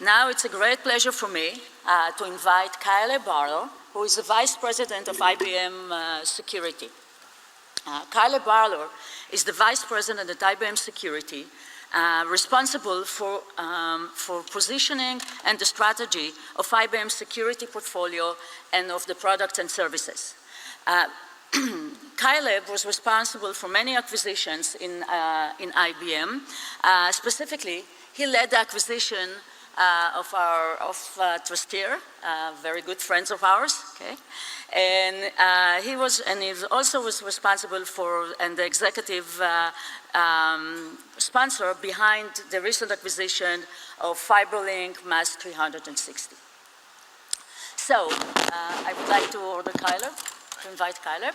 Now it's a great pleasure for me to invite Barlow, who is the Vice President of IBM Security. Barlow is the Vice President at IBM Security, responsible for positioning and the strategy of IBM Security portfolio and of the products and services. Caleb was responsible for many acquisitions in IBM. Specifically, he led the acquisition of Trusteer, very good friends of ours, okay? And he also was responsible for, and the executive sponsor behind the recent acquisition of FiberLink Mass 360. So, I would like to invite Caleb.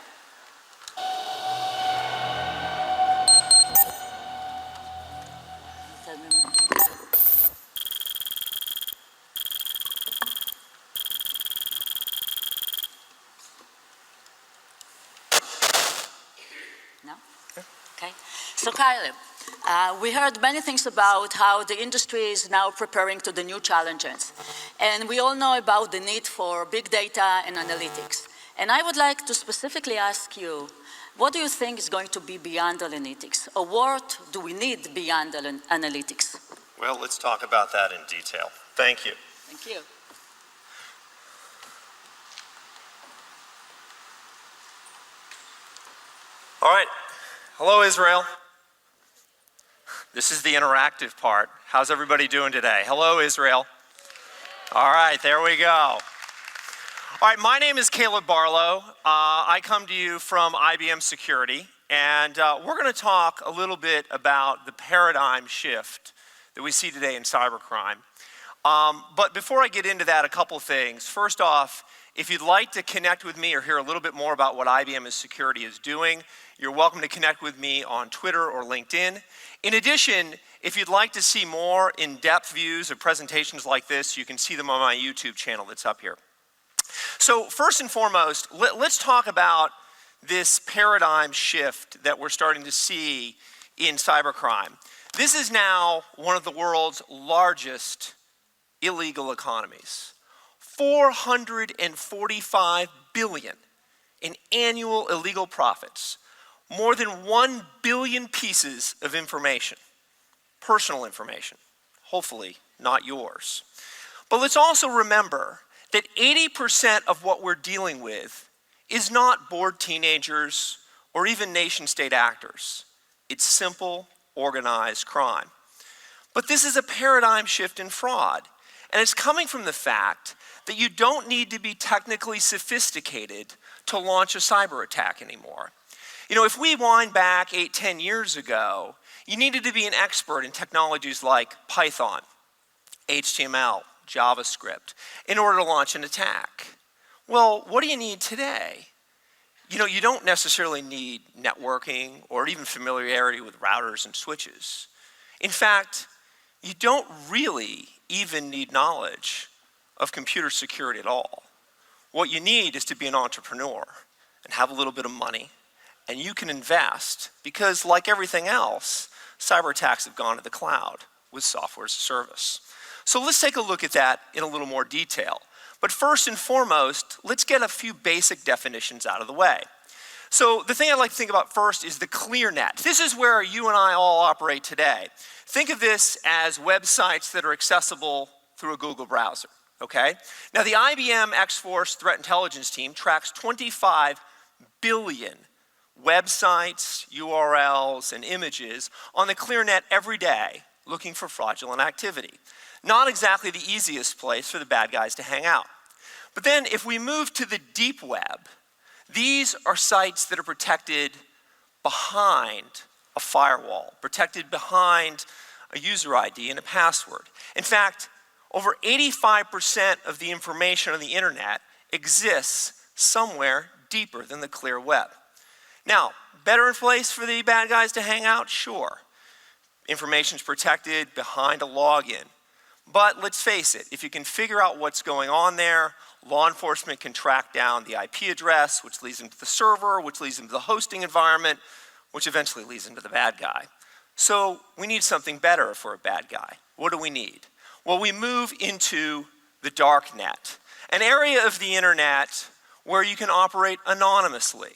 No? Okay. So Caleb, we heard many things about how the industry is now preparing to the new challenges. And we all know about the need for big data and analytics. And I would like to specifically ask you, what do you think is going to be beyond analytics? Or what do we need beyond analytics? Well, let's talk about that in detail. Thank you. Thank you. All right. Hello, Israel. This is the interactive part. How's everybody doing today? Hello, Israel. All right, there we go. All right, my name is Caleb Barlow. I come to you from IBM Security, and we're going to talk a little bit about the paradigm shift that we see today in cybercrime. But before I get into that, a couple things. First off, if you'd like to connect with me or hear a little bit more about what IBM Security is doing, you're welcome to connect with me on Twitter or LinkedIn. In addition, if you'd like to see more in-depth views of presentations like this, you can see them on my YouTube channel that's up here. So first and foremost, let's talk about this paradigm shift that we're starting to see in cybercrime. This is now one of the world's largest illegal economies. 445 billion in annual illegal profits. More than 1 billion pieces of information, personal information, hopefully not yours. But let's also remember that 80% of what we're dealing with is not bored teenagers or even nation-state actors. It's simple, organized crime. But this is a paradigm shift in fraud, and it's coming from the fact that you don't need to be technically sophisticated to launch a cyber attack anymore. You know, if we wind back 8-10 years ago, you needed to be an expert in technologies like Python, HTML, JavaScript, in order to launch an attack. Well, what do you need today? You know, you don't necessarily need networking or even familiarity with routers and switches. In fact, you don't really even need knowledge of computer security at all. What you need is to be an entrepreneur and have a little bit of money, and you can invest because, like everything else, cyber attacks have gone to the cloud with software as a service. So let's take a look at that in a little more detail. But first and foremost, let's get a few basic definitions out of the way. So the thing I'd like to think about first is the clear net. This is where you and I all operate today. Think of this as websites that are accessible through a Google browser, okay? Now the IBM X-Force Threat Intelligence Team tracks 25 billion websites, URLs, and images on the ClearNet every day looking for fraudulent activity. Not exactly the easiest place for the bad guys to hang out. But then if we move to the deep web, these are sites that are protected behind a firewall, protected behind a user ID and a password. In fact, over 85% of the information on the internet exists somewhere deeper than the clear web. Now, better place for the bad guys to hang out? Sure. Information's protected behind a login. But let's face it, if you can figure out what's going on there, law enforcement can track down the IP address, which leads them to the server, which leads them to the hosting environment, which eventually leads them to the bad guy. So we need something better if we're a bad guy. What do we need? Well, we move into the dark net, an area of the internet where you can operate anonymously,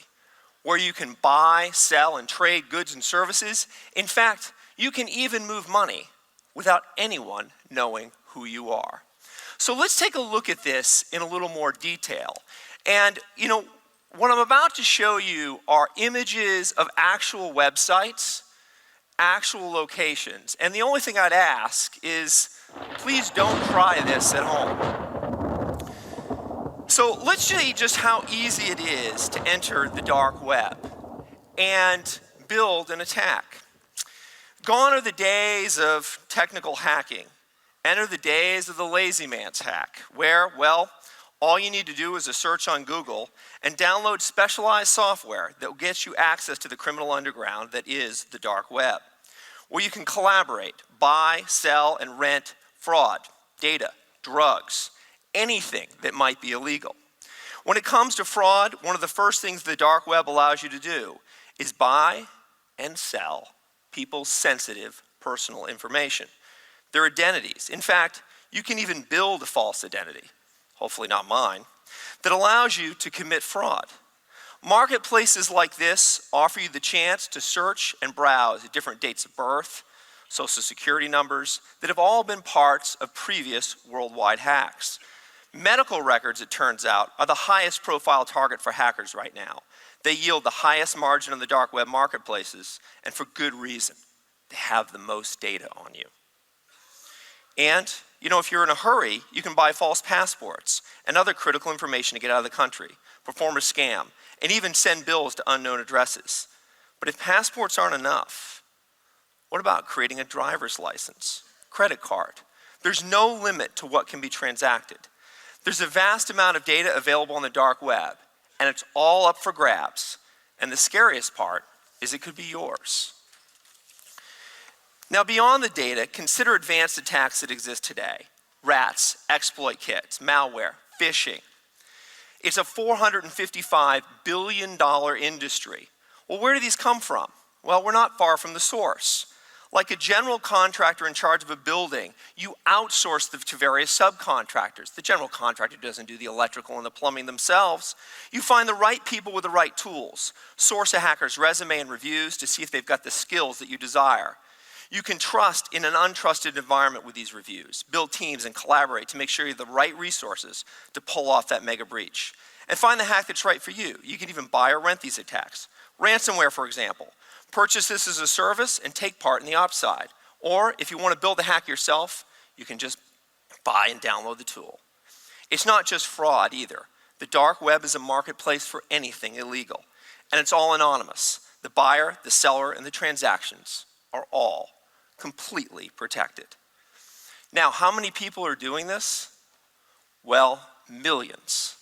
where you can buy, sell, and trade goods and services. In fact, you can even move money without anyone knowing who you are. So let's take a look at this in a little more detail. And what I'm about to show you are images of actual websites, actual locations. And the only thing I'd ask is, please don't try this at home. So let's see just how easy it is to enter the dark web and build an attack. Gone are the days of technical hacking. Enter the days of the lazy man's hack, where, well, all you need to do is a search on Google and download specialized software that will get you access to the criminal underground that is the dark web, where you can collaborate, buy, sell, and rent fraud, data, drugs, anything that might be illegal. When it comes to fraud, one of the first things the dark web allows you to do is buy and sell people's sensitive personal information, their identities. In fact, you can even build a false identity, hopefully not mine, that allows you to commit fraud. Marketplaces like this offer you the chance to search and browse at different dates of birth, social security numbers that have all been parts of previous worldwide hacks. Medical records, it turns out, are the highest profile target for hackers right now. They yield the highest margin on the dark web marketplaces, and for good reason. They have the most data on you. And, if you're in a hurry, you can buy false passports and other critical information to get out of the country, perform a scam, and even send bills to unknown addresses. But if passports aren't enough, what about creating a driver's license, credit card? There's no limit to what can be transacted. There's a vast amount of data available on the dark web, and it's all up for grabs. And the scariest part is it could be yours. Now, beyond the data, consider advanced attacks that exist today. Rats, exploit kits, malware, phishing. It's a $455 billion industry. Well, where do these come from? Well, we're not far from the source. Like a general contractor in charge of a building, you outsource them to various subcontractors. The general contractor doesn't do the electrical and the plumbing themselves. You find the right people with the right tools. Source a hacker's resume and reviews to see if they've got the skills that you desire. You can trust in an untrusted environment with these reviews. Build teams and collaborate to make sure you have the right resources to pull off that mega breach. And find the hack that's right for you. You can even buy or rent these attacks. Ransomware, for example. Purchase this as a service and take part in the ops side. Or if you want to build the hack yourself, you can just buy and download the tool. It's not just fraud either. The dark web is a marketplace for anything illegal. And it's all anonymous. The buyer, the seller, and the transactions are all completely protected. Now, how many people are doing this? Well, millions.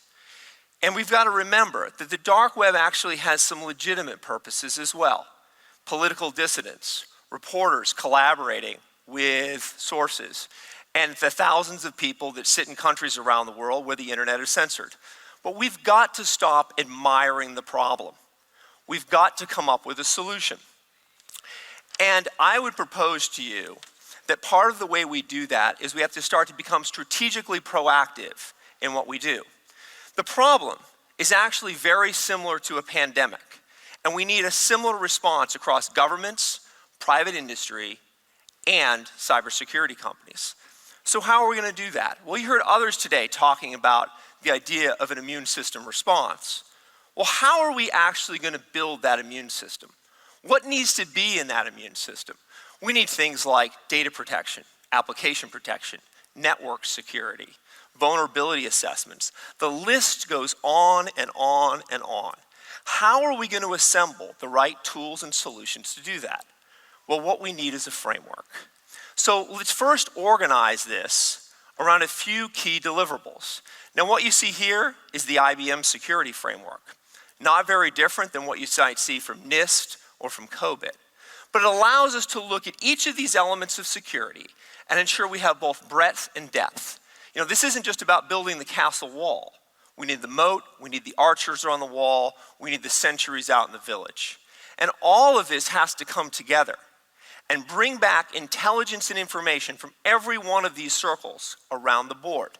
And we've got to remember that the dark web actually has some legitimate purposes as well. Political dissidents, reporters collaborating with sources, and the thousands of people that sit in countries around the world where the internet is censored. But we've got to stop admiring the problem. We've got to come up with a solution. And I would propose to you that part of the way we do that is we have to start to become strategically proactive in what we do. The problem is actually very similar to a pandemic, and we need a similar response across governments, private industry, and cybersecurity companies. So how are we going to do that? Well, you heard others today talking about the idea of an immune system response. Well, how are we actually going to build that immune system? What needs to be in that immune system? We need things like data protection, application protection, network security, vulnerability assessments. The list goes on and on and on. How are we going to assemble the right tools and solutions to do that? Well, what we need is a framework. So let's first organize this around a few key deliverables. Now, what you see here is the IBM Security framework. Not very different than what you might see from NIST or from COBIT. But it allows us to look at each of these elements of security and ensure we have both breadth and depth. This isn't just about building the castle wall. We need the moat, we need the archers on the wall, we need the sentries out in the village. And all of this has to come together. and bring back intelligence and information from every one of these circles around the board.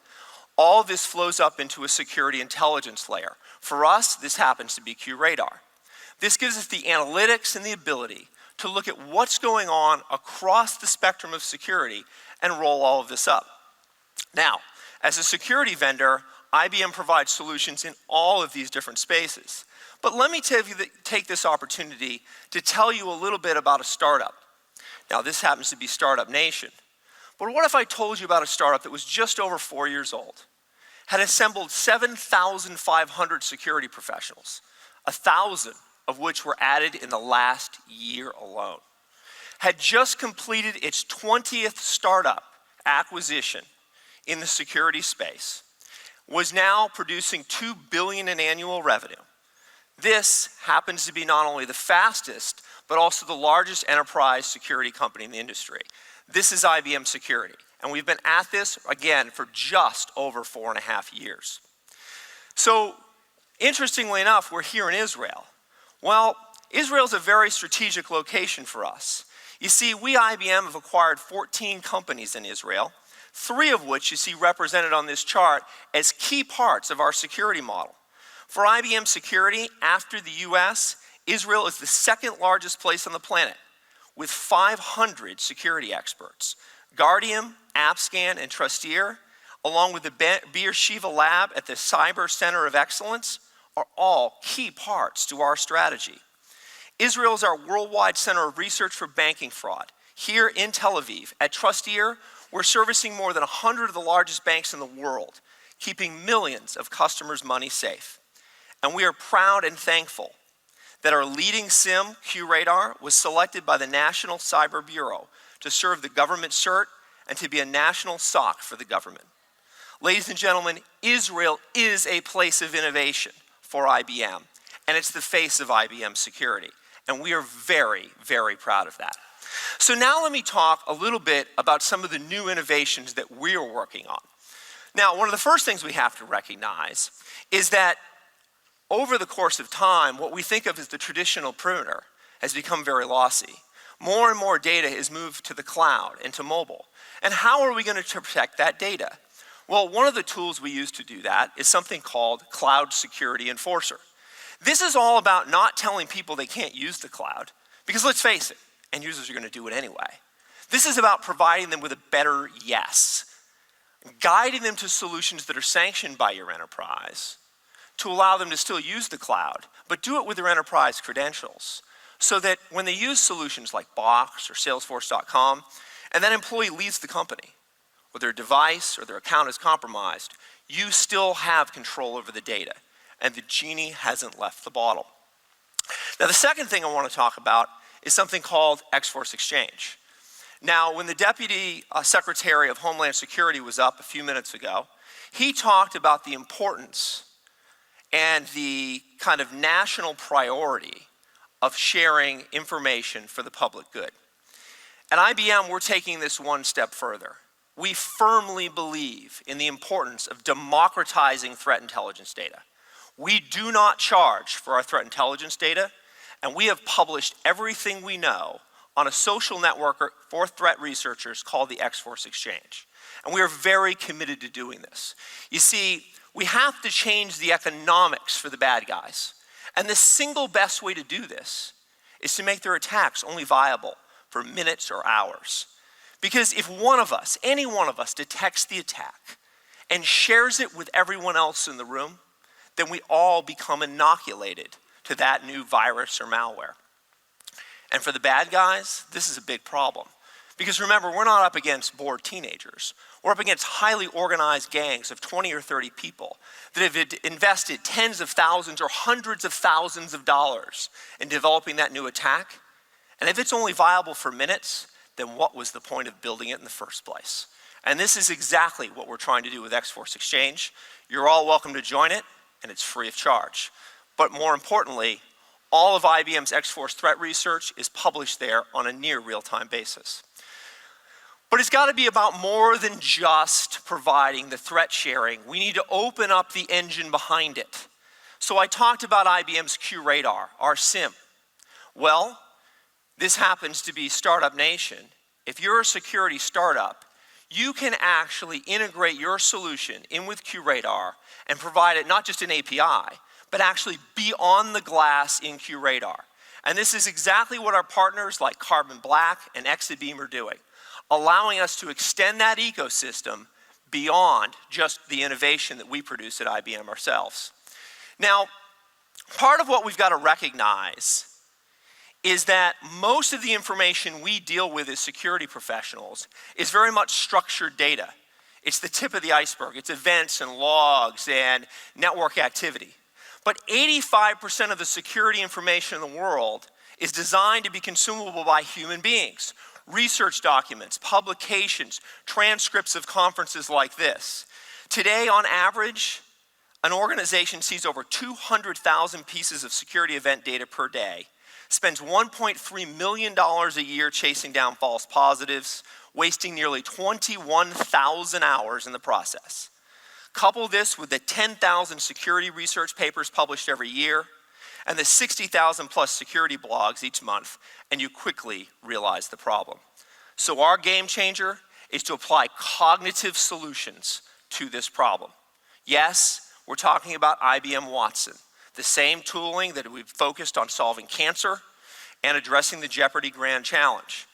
All this flows up into a security intelligence layer. For us, this happens to be QRadar. This gives us the analytics and the ability to look at what's going on across the spectrum of security and roll all of this up. Now, as a security vendor, IBM provides solutions in all of these different spaces. But let me take this opportunity to tell you a little bit about a startup. Now, this happens to be Startup Nation. But what if I told you about a startup that was just over 4 years old, had assembled 7,500 security professionals, 1,000 of which were added in the last year alone, had just completed its 20th startup acquisition in the security space, was now producing $2 billion in annual revenue. This happens to be not only the fastest, but also the largest enterprise security company in the industry. This is IBM Security, and we've been at this, again, for just over 4.5 years. So, interestingly enough, we're here in Israel. Well, Israel's a very strategic location for us. You see, we IBM have acquired 14 companies in Israel, 3 of which you see represented on this chart as key parts of our security model. For IBM Security, after the US, Israel is the second largest place on the planet, with 500 security experts. Guardium, AppScan, and Trusteer, along with the Beersheba Lab at the Cyber Center of Excellence, are all key parts to our strategy. Israel is our worldwide center of research for banking fraud. Here in Tel Aviv, at Trusteer, we're servicing more than 100 of the largest banks in the world, keeping millions of customers' money safe. And we are proud and thankful that our leading SIM, QRadar, was selected by the National Cyber Bureau to serve the government CERT and to be a national SOC for the government. Ladies and gentlemen, Israel is a place of innovation for IBM, and it's the face of IBM Security. And we are very, very proud of that. So now let me talk a little bit about some of the new innovations that we're working on. Now, one of the first things we have to recognize is that over the course of time, what we think of as the traditional perimeter has become very lossy. More and more data is moved to the cloud and to mobile. And how are we going to protect that data? Well, one of the tools we use to do that is something called Cloud Security Enforcer. This is all about not telling people they can't use the cloud, because let's face it, end users are going to do it anyway. This is about providing them with a better yes, guiding them to solutions that are sanctioned by your enterprise to allow them to still use the cloud, but do it with their enterprise credentials, so that when they use solutions like Box or Salesforce.com, and that employee leaves the company, or their device or their account is compromised, you still have control over the data, and the genie hasn't left the bottle. Now, the second thing I want to talk about is something called X-Force Exchange. Now, when the Deputy Secretary of Homeland Security was up a few minutes ago, he talked about the importance and the kind of national priority of sharing information for the public good. At IBM, we're taking this one step further. We firmly believe in the importance of democratizing threat intelligence data. We do not charge for our threat intelligence data, and we have published everything we know on a social network for threat researchers called the X-Force Exchange. And we are very committed to doing this. You see, we have to change the economics for the bad guys. And the single best way to do this is to make their attacks only viable for minutes or hours. Because if one of us, any one of us, detects the attack and shares it with everyone else in the room, then we all become inoculated to that new virus or malware. And for the bad guys, this is a big problem. Because remember, we're not up against bored teenagers. We're up against highly organized gangs of 20 or 30 people that have invested tens of thousands or hundreds of thousands of dollars in developing that new attack. And if it's only viable for minutes, then what was the point of building it in the first place? And this is exactly what we're trying to do with X-Force Exchange. You're all welcome to join it, and it's free of charge. But more importantly, all of IBM's X-Force threat research is published there on a near real-time basis. But it's got to be about more than just providing the threat sharing. We need to open up the engine behind it. So I talked about IBM's QRadar, our SIM. Well, this happens to be Startup Nation, if you're a security startup, you can actually integrate your solution in with QRadar and provide it not just an API, but actually be on the glass in QRadar. And this is exactly what our partners like Carbon Black and Exabeam are doing, allowing us to extend that ecosystem beyond just the innovation that we produce at IBM ourselves. Now, part of what we've got to recognize is that most of the information we deal with as security professionals is very much structured data. It's the tip of the iceberg. It's events and logs and network activity. But 85% of the security information in the world is designed to be consumable by human beings. Research documents, publications, transcripts of conferences like this. Today, on average, an organization sees over 200,000 pieces of security event data per day, spends $1.3 million a year chasing down false positives, wasting nearly 21,000 hours in the process. Couple this with the 10,000 security research papers published every year and the 60,000 plus security blogs each month, and you quickly realize the problem. So our game changer is to apply cognitive solutions to this problem. Yes, we're talking about IBM Watson, the same tooling that we've focused on solving cancer and addressing the Jeopardy Grand Challenge.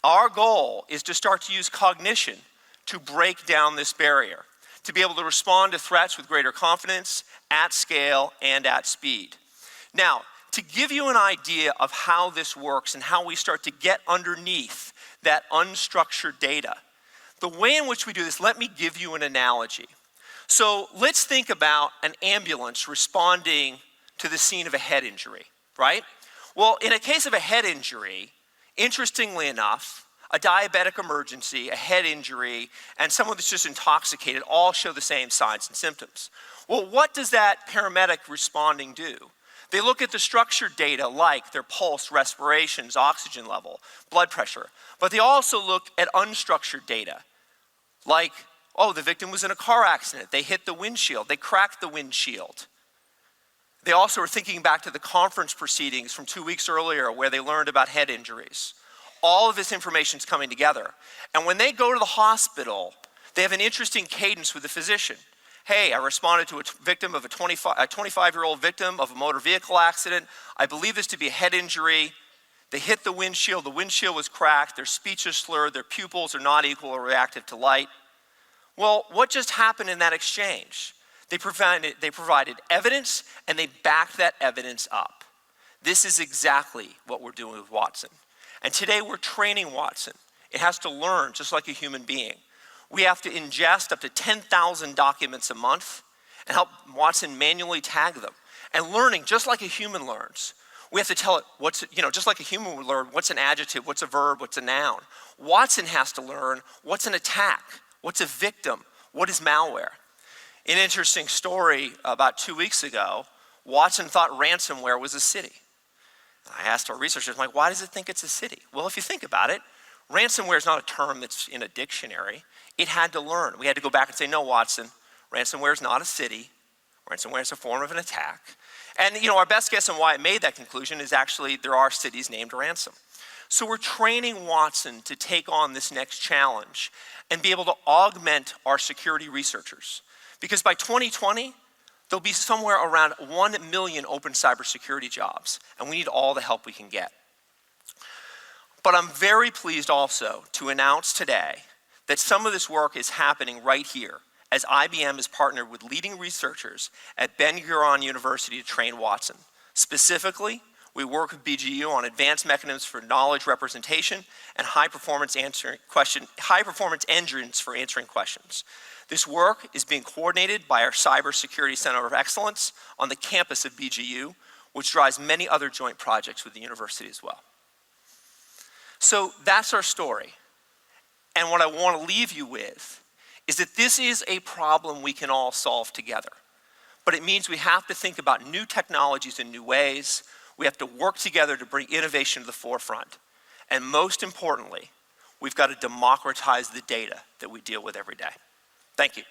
Our goal is to start to use cognition to break down this barrier, to be able to respond to threats with greater confidence, at scale, and at speed. Now, to give you an idea of how this works and how we start to get underneath that unstructured data, the way in which we do this, let me give you an analogy. So let's think about an ambulance responding to the scene of a head injury, right? Well, in a case of a head injury, interestingly enough, a diabetic emergency, a head injury, and someone that's just intoxicated all show the same signs and symptoms. Well, what does that paramedic responding do? They look at the structured data like their pulse, respirations, oxygen level, blood pressure, but they also look at unstructured data like, oh, the victim was in a car accident, they hit the windshield, they cracked the windshield. They also are thinking back to the conference proceedings from 2 weeks earlier where they learned about head injuries. All of this information is coming together. And when they go to the hospital, they have an interesting cadence with the physician. Hey, I responded to a victim of a 25-year-old victim of a motor vehicle accident. I believe this to be a head injury. They hit the windshield was cracked, their speech is slurred, their pupils are not equal or reactive to light. Well, what just happened in that exchange? They provided evidence and they backed that evidence up. This is exactly what we're doing with Watson. And today we're training Watson. It has to learn just like a human being. We have to ingest up to 10,000 documents a month and help Watson manually tag them. And learning just like a human learns. We have to tell it just like a human would learn, what's an adjective, what's a verb, what's a noun. Watson has to learn what's an attack, what's a victim, what is malware. An interesting story about 2 weeks ago, Watson thought ransomware was a city. I asked our researchers, I'm like, why does it think it's a city? Well, if you think about it, ransomware is not a term that's in a dictionary. It had to learn. We had to go back and say, no, Watson, ransomware is not a city. Ransomware is a form of an attack. And our best guess on why it made that conclusion is actually there are cities named Ransom. So we're training Watson to take on this next challenge and be able to augment our security researchers. Because by 2020, there'll be somewhere around 1 million open cybersecurity jobs, and we need all the help we can get. But I'm very pleased also to announce today that some of this work is happening right here, as IBM has partnered with leading researchers at Ben-Gurion University to train Watson. Specifically, we work with BGU on advanced mechanisms for knowledge representation and high-performance engines for answering questions. This work is being coordinated by our Cybersecurity Center of Excellence on the campus of BGU, which drives many other joint projects with the university as well. So that's our story. And what I want to leave you with is that this is a problem we can all solve together. But it means we have to think about new technologies in new ways. We have to work together to bring innovation to the forefront. And most importantly, we've got to democratize the data that we deal with every day. Thank you.